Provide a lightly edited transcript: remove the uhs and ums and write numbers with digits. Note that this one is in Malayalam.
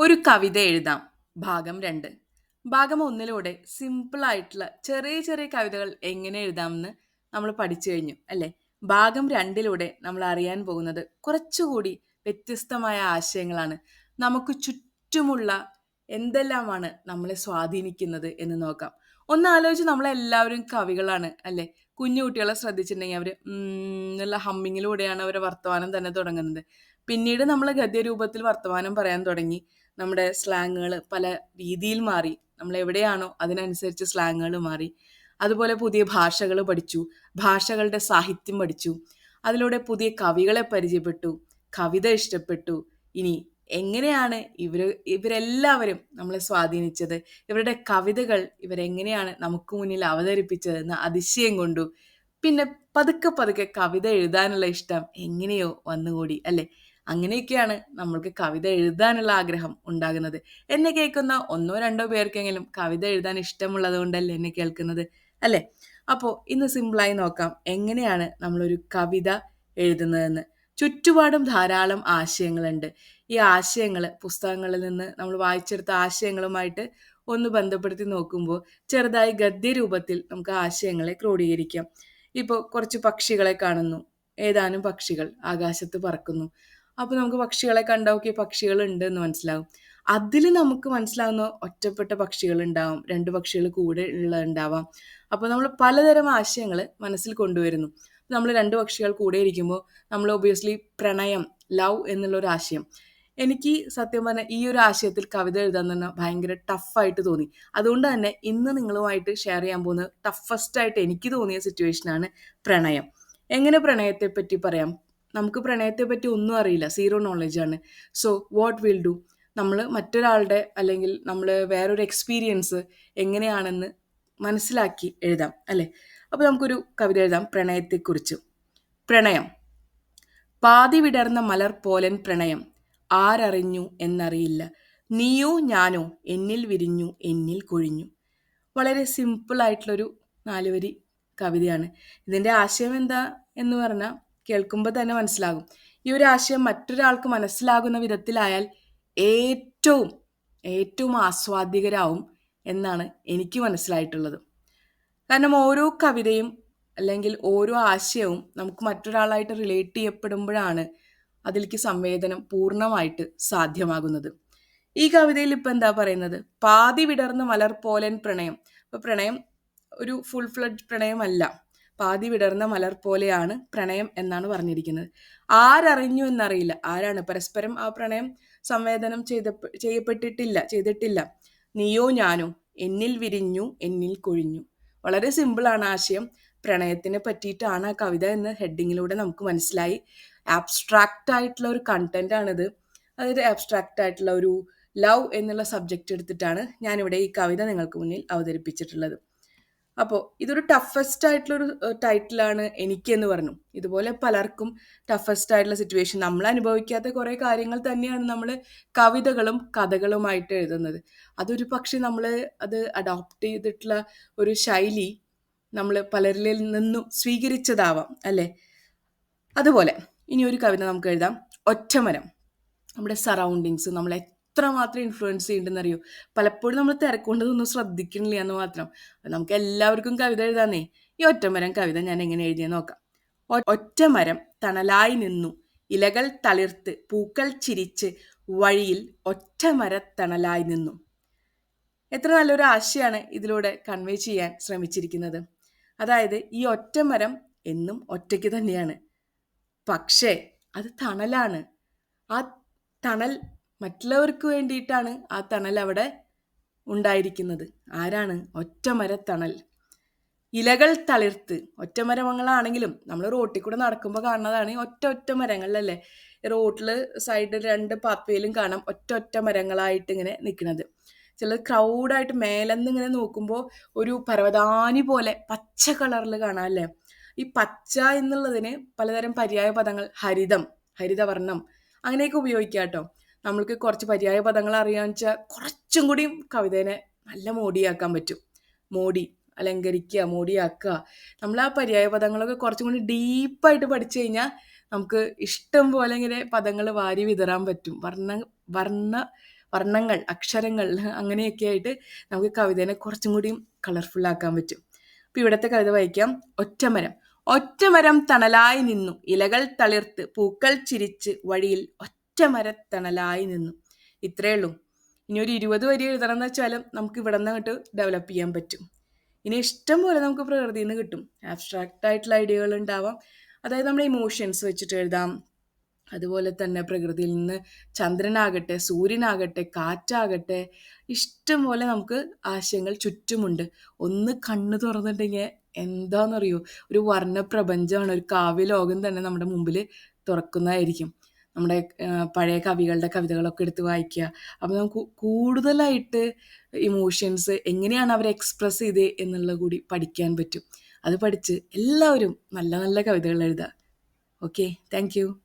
ഒരു കവിത എഴുതാം. ഭാഗം 2. ഭാഗം 1 സിമ്പിളായിട്ടുള്ള ചെറിയ ചെറിയ കവിതകൾ എങ്ങനെ എഴുതാമെന്ന് നമ്മൾ പഠിച്ചു കഴിഞ്ഞു അല്ലേ? ഭാഗം 2 നമ്മൾ അറിയാൻ പോകുന്നത് കുറച്ചുകൂടി വ്യത്യസ്തമായ ആശയങ്ങളാണ്. നമുക്ക് ചുറ്റുമുള്ള എന്തെല്ലാമാണ് നമ്മളെ സ്വാധീനിക്കുന്നത് എന്ന് നോക്കാം. ഒന്ന് ആലോചിച്ച് നമ്മളെല്ലാവരും കവികളാണ് അല്ലേ? കുഞ്ഞു കുട്ടികളെ ശ്രദ്ധിച്ചിട്ടുണ്ടെങ്കിൽ അവർ എന്നുള്ള ഹമ്മിങ്ങിലൂടെയാണ് അവരെ വർത്തമാനം തന്നെ തുടങ്ങുന്നത്. പിന്നീട് നമ്മൾ ഗദ്യരൂപത്തിൽ വർത്തമാനം പറയാൻ തുടങ്ങി. നമ്മുടെ സ്ലാങ്ങുകൾ പല രീതിയിൽ മാറി. നമ്മൾ എവിടെയാണോ അതിനനുസരിച്ച് സ്ലാങ്ങുകൾ മാറി. അതുപോലെ പുതിയ ഭാഷകൾ പഠിച്ചു. ഭാഷകളുടെ സാഹിത്യം പഠിച്ചു. അതിലൂടെ പുതിയ കവികളെ പരിചയപ്പെട്ടു. കവിത ഇഷ്ടപ്പെട്ടു. ഇനി എങ്ങനെയാണ് ഇവരെല്ലാവരും നമ്മളെ സ്വാധീനിച്ചത്, ഇവരുടെ കവിതകൾ ഇവരെങ്ങനെയാണ് നമുക്ക് മുന്നിൽ അവതരിപ്പിച്ചതെന്ന് അതിശയം കൊണ്ടു. പിന്നെ പതുക്കെ പതുക്കെ കവിത എഴുതാനുള്ള ഇഷ്ടം എങ്ങനെയോ വന്നുകൂടി അല്ലേ? അങ്ങനെയൊക്കെയാണ് നമ്മൾക്ക് കവിത എഴുതാനുള്ള ആഗ്രഹം ഉണ്ടാകുന്നത്. എന്നെ കേൾക്കുന്ന 1-2 പേർക്കെങ്കിലും കവിത എഴുതാൻ ഇഷ്ടമുള്ളത് കൊണ്ടല്ലേ എന്നെ കേൾക്കുന്നത് അല്ലേ? അപ്പോൾ ഇന്ന് സിമ്പിളായി നോക്കാം എങ്ങനെയാണ് നമ്മളൊരു കവിത എഴുതുന്നതെന്ന്. ചുറ്റുപാടും ധാരാളം ആശയങ്ങളുണ്ട്. ഈ ആശയങ്ങൾ പുസ്തകങ്ങളിൽ നിന്ന് നമ്മൾ വായിച്ചെടുത്ത ആശയങ്ങളുമായിട്ട് ഒന്ന് ബന്ധപ്പെടുത്തി നോക്കുമ്പോൾ ചെറുതായി ഗദ്യരൂപത്തിൽ നമുക്ക് ആശയങ്ങളെ ക്രോഡീകരിക്കാം. ഇപ്പോൾ കുറച്ച് പക്ഷികളെ കാണുന്നു. ഏതാനും പക്ഷികൾ ആകാശത്ത് പറക്കുന്നു. അപ്പോൾ നമുക്ക് പക്ഷികളെ കണ്ടാൽ ഓക്കെ പക്ഷികളുണ്ട് എന്ന് മനസ്സിലാവും. അതിൽ നമുക്ക് മനസ്സിലാവുന്ന ഒറ്റപ്പെട്ട പക്ഷികളുണ്ടാവാം, 2 പക്ഷികൾ കൂടെ ഉള്ളതുണ്ടാവാം. അപ്പോൾ നമ്മൾ പലതരം ആശയങ്ങൾ മനസ്സിൽ കൊണ്ടുവരുന്നു. നമ്മൾ 2 പക്ഷികൾ കൂടെ ഇരിക്കുമ്പോൾ നമ്മൾ ഒബിയസ്ലി പ്രണയം, ലവ് എന്നുള്ളൊരു ആശയം. എനിക്ക് സത്യം പറഞ്ഞാൽ ഈ ഒരു ആശയത്തിൽ കവിത എഴുതാൻ തന്നെ ഭയങ്കര ടഫായിട്ട് തോന്നി. അതുകൊണ്ട് തന്നെ ഇന്ന് നിങ്ങളുമായിട്ട് ഷെയർ ചെയ്യാൻ പോകുന്നത് ടഫസ്റ്റ് ആയിട്ട് എനിക്ക് തോന്നിയ സിറ്റുവേഷനാണ് പ്രണയം. എങ്ങനെ പ്രണയത്തെ പറ്റി പറയാം? നമുക്ക് പ്രണയത്തെ പറ്റി ഒന്നും അറിയില്ല, സീറോ നോളജാണ്. So what will do? നമ്മൾ മറ്റൊരാളുടെ അല്ലെങ്കിൽ നമ്മൾ വേറൊരു എക്സ്പീരിയൻസ് എങ്ങനെയാണെന്ന് മനസ്സിലാക്കി എഴുതാം അല്ലേ? അപ്പോൾ നമുക്കൊരു കവിത എഴുതാം പ്രണയത്തെക്കുറിച്ച്. പ്രണയം. പാതി വിടർന്ന മലർ പോലൻ പ്രണയം, ആരറിഞ്ഞു എന്നറിയില്ല, നീയോ ഞാനോ എന്നിൽ വിരിഞ്ഞു എന്നിൽ കൊഴിഞ്ഞു. വളരെ സിമ്പിൾ ആയിട്ടുള്ളൊരു 4 വരി കവിതയാണ്. ഇതിൻ്റെ ആശയം എന്താ എന്ന് പറഞ്ഞാൽ കേൾക്കുമ്പോൾ തന്നെ മനസ്സിലാകും. ഈ ഒരു ആശയം മറ്റൊരാൾക്ക് മനസ്സിലാകുന്ന വിധത്തിലായാൽ ഏറ്റവും ഏറ്റവും ആസ്വാദ്യകരാവും എന്നാണ് എനിക്ക് മനസ്സിലായിട്ടുള്ളത്. കാരണം ഓരോ കവിതയും അല്ലെങ്കിൽ ഓരോ ആശയവും നമുക്ക് മറ്റൊരാളായിട്ട് റിലേറ്റ് ചെയ്യപ്പെടുമ്പോഴാണ് അതിലേക്ക് സംവേദനം പൂർണ്ണമായിട്ട് സാധ്യമാകുന്നത്. ഈ കവിതയിൽ ഇപ്പം എന്താ പറയുന്നത്? പാതി വിടർന്ന മലർ പോലൻ പ്രണയം. അപ്പോൾ പ്രണയം ഒരു ഫുൾ ഫ്ലഡ്ജ് പ്രണയമല്ല, പാതി വിടർന്ന മലർ പോലെയാണ് പ്രണയം എന്നാണ് പറഞ്ഞിരിക്കുന്നത്. ആരറിഞ്ഞു എന്നറിയില്ല. ആരാണ് പരസ്പരം ആ പ്രണയം സംവേദനം ചെയ്തിട്ടില്ല. നീയോ ഞാനോ എന്നിൽ വിരിഞ്ഞു എന്നിൽ കൊഴിഞ്ഞു. വളരെ സിമ്പിളാണ് ആശയം. പ്രണയത്തിനെ പറ്റിയിട്ടാണ് ആ കവിത എന്ന ഹെഡിങ്ങിലൂടെ നമുക്ക് മനസ്സിലായി. ആബ്സ്ട്രാക്റ്റ് ആയിട്ടുള്ള ഒരു കണ്ടന്റ് ആണിത്. അതായത് ആബ്സ്ട്രാക്റ്റ് ആയിട്ടുള്ള ഒരു ലവ് എന്നുള്ള സബ്ജക്റ്റ് എടുത്തിട്ടാണ് ഞാനിവിടെ ഈ കവിത നിങ്ങൾക്ക് മുന്നിൽ അവതരിപ്പിച്ചിട്ടുള്ളത്. അപ്പോൾ ഇതൊരു ടഫസ്റ്റ് ആയിട്ടുള്ളൊരു ടൈറ്റിലാണ് എനിക്കെന്ന് പറഞ്ഞു. ഇതുപോലെ പലർക്കും ടഫസ്റ്റ് ആയിട്ടുള്ള സിറ്റുവേഷൻ, നമ്മൾ അനുഭവിക്കാത്ത കുറേ കാര്യങ്ങൾ തന്നെയാണ് നമ്മൾ കവിതകളും കഥകളുമായിട്ട് എഴുതുന്നത്. അതൊരു പക്ഷെ നമ്മൾ അത് അഡോപ്റ്റ് ചെയ്തിട്ടുള്ള ഒരു ശൈലി നമ്മൾ പലരിൽ നിന്നും സ്വീകരിച്ചതാവാം അല്ലേ? അതുപോലെ ഇനി ഒരു കവിത നമുക്ക് എഴുതാം. ഒറ്റമരം. നമ്മുടെ സറൗണ്ടിങ്സ് നമ്മളെ എത്രമാത്രം ഇൻഫ്ലുവൻസ് ചെയ്യുന്നുണ്ടെന്നറിയോ? പലപ്പോഴും നമ്മൾ തിരക്കൊണ്ടതൊന്നും ശ്രദ്ധിക്കണില്ല എന്ന് മാത്രം. നമുക്ക് എല്ലാവർക്കും കവിത എഴുതാന്നേ. ഈ ഒറ്റമരം കവിത ഞാൻ എങ്ങനെ എഴുതിയെന്ന് നോക്കാം. ഒറ്റമരം തണലായി നിന്നു, ഇലകൾ തളിർത്ത് പൂക്കൾ ചിരിച്ച്, വഴിയിൽ ഒറ്റമര തണലായി നിന്നു. എത്ര നല്ലൊരു ആശയമാണ് ഇതിലൂടെ കൺവേ ചെയ്യാൻ ശ്രമിച്ചിരിക്കുന്നത്. അതായത് ഈ ഒറ്റമരം എന്നും ഒറ്റയ്ക്ക് തന്നെയാണ്, പക്ഷേ അത് തണലാണ്. ആ തണൽ മറ്റുള്ളവർക്ക് വേണ്ടിയിട്ടാണ് ആ തണൽ അവിടെ ഉണ്ടായിരിക്കുന്നത്. ആരാണ്? ഒറ്റമരത്തണൽ. ഇലകൾ തളിർത്ത്. ഒറ്റമരങ്ങളാണെങ്കിലും നമ്മൾ റോട്ടിൽ കൂടെ നടക്കുമ്പോൾ കാണുന്നതാണ് ഒറ്റ മരങ്ങളല്ലേ? റോട്ടിൽ സൈഡിൽ 2 പാത്വേയിലും കാണാം ഒറ്റ മരങ്ങളായിട്ട് ഇങ്ങനെ നിൽക്കുന്നത്. ചില ക്രൗഡായിട്ട് മേലെന്ന് ഇങ്ങനെ നോക്കുമ്പോൾ ഒരു പരവതാനി പോലെ പച്ച കളറിൽ കാണാം അല്ലേ? ഈ പച്ച എന്നുള്ളതിന് പലതരം പര്യായ പദങ്ങൾ, ഹരിതം, ഹരിതവർണം അങ്ങനെയൊക്കെ ഉപയോഗിക്കാം കേട്ടോ. നമ്മൾക്ക് കുറച്ച് പര്യായ പദങ്ങൾ അറിയാന്ന് വെച്ചാൽ കുറച്ചും കൂടി കവിതേനെ നല്ല മോടിയാക്കാൻ പറ്റും. മോടി, അലങ്കരിക്കുക, മോടിയാക്കുക. നമ്മൾ ആ പര്യായ പദങ്ങളൊക്കെ കുറച്ചും കൂടി ഡീപ്പായിട്ട് പഠിച്ചു കഴിഞ്ഞാൽ നമുക്ക് ഇഷ്ടം പോലെ ഇങ്ങനെ പദങ്ങൾ വാരി വിതറാൻ പറ്റും. വർണ്ണങ്ങൾ, അക്ഷരങ്ങൾ അങ്ങനെയൊക്കെ ആയിട്ട് നമുക്ക് കവിതേനെ കുറച്ചും കൂടിയും കളർഫുൾ ആക്കാൻ പറ്റും. അപ്പൊ ഇവിടുത്തെ കവിത വായിക്കാം. ഒറ്റമരം. ഒറ്റമരം തണലായി നിന്നു, ഇലകൾ തളിർത്ത് പൂക്കൾ ചിരിച്ച് വഴിയിൽ ഒറ്റമരത്തണലായി നിന്നു. ഇത്രയേ ഉള്ളൂ. ഇനി ഒരു 20 വരി എഴുതണം എന്ന് വെച്ചാലും നമുക്ക് ഇവിടെ നിന്ന് അങ്ങോട്ട് ഡെവലപ്പ് ചെയ്യാൻ പറ്റും. ഇനി ഇഷ്ടം പോലെ നമുക്ക് പ്രകൃതിയിൽ നിന്ന് കിട്ടും. ആബ്സ്ട്രാക്റ്റ് ആയിട്ടുള്ള ഐഡിയകൾ ഉണ്ടാവാം. അതായത് നമ്മുടെ ഇമോഷൻസ് വെച്ചിട്ട് എഴുതാം. അതുപോലെ തന്നെ പ്രകൃതിയിൽ നിന്ന് ചന്ദ്രനാകട്ടെ, സൂര്യനാകട്ടെ, കാറ്റാകട്ടെ, ഇഷ്ടം പോലെ നമുക്ക് ആശയങ്ങൾ ചുറ്റുമുണ്ട്. ഒന്ന് കണ്ണ് തുറന്നിട്ടുണ്ടെങ്കിൽ എന്താണെന്നറിയോ, ഒരു വർണ്ണപ്രപഞ്ചമാണ്, ഒരു കാവ്യലോകം തന്നെ നമ്മുടെ മുമ്പിൽ തുറക്കുന്നതായിരിക്കും. നമ്മുടെ പഴയ കവികളുടെ കവിതകളൊക്കെ എടുത്ത് വായിക്കുക. അപ്പോൾ നമുക്ക് കൂടുതലായിട്ട് ഇമോഷൻസ് എങ്ങനെയാണ് അവർ എക്സ്പ്രസ് ചെയ്തത് എന്നുള്ളത് കൂടി പഠിക്കാൻ പറ്റും. അത് പഠിച്ച് എല്ലാവരും നല്ല നല്ല കവിതകൾ എഴുതുക. Okay, thank you.